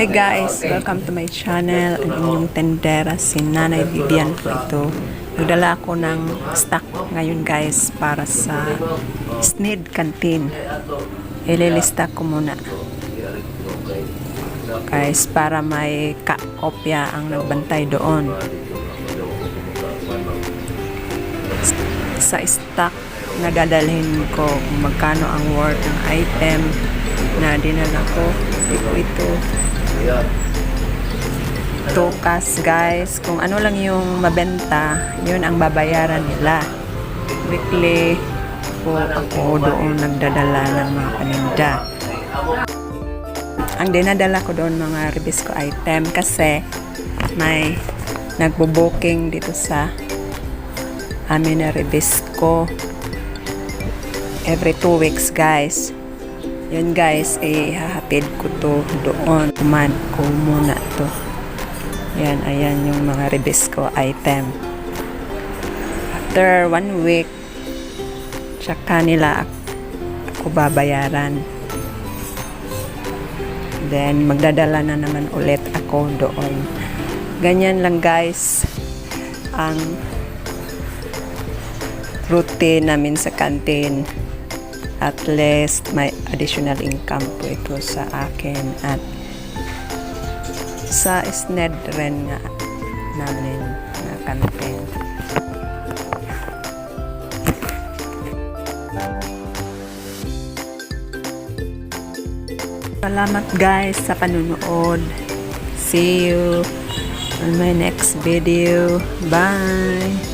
Hi guys! Welcome to my channel. Ang inyong tendera, si Nanay Vivian po ito. Nagdala ako ng stock ngayon guys para sa Sneed Canteen. Ililista ko muna. Guys, para may kopya ang nagbantay doon. Sa stock na dadalhin ko kung magkano ang worth ng item na dinala ko. Ito tukas guys, kung ano lang yung mabenta yun ang babayaran nila. Weekly po ako doon nagdadala ng mga paninda. Ang dinadala ko doon mga Ribisco item kasi may nagbo-booking dito sa amin na Ribisco every 2 weeks guys. Yun guys, hahatid ko to doon. Kuman ko muna to. Yan, ayan yung mga Ribisco item. After 1 week, tsaka nila ako babayaran. Then, magdadala na naman ulit ako doon. Ganyan lang guys, ang routine namin sa canteen. At least may additional income po ito sa akin at sa Sneed rin nga namin na canteen. Salamat guys sa panunood. See you on my next video. Bye!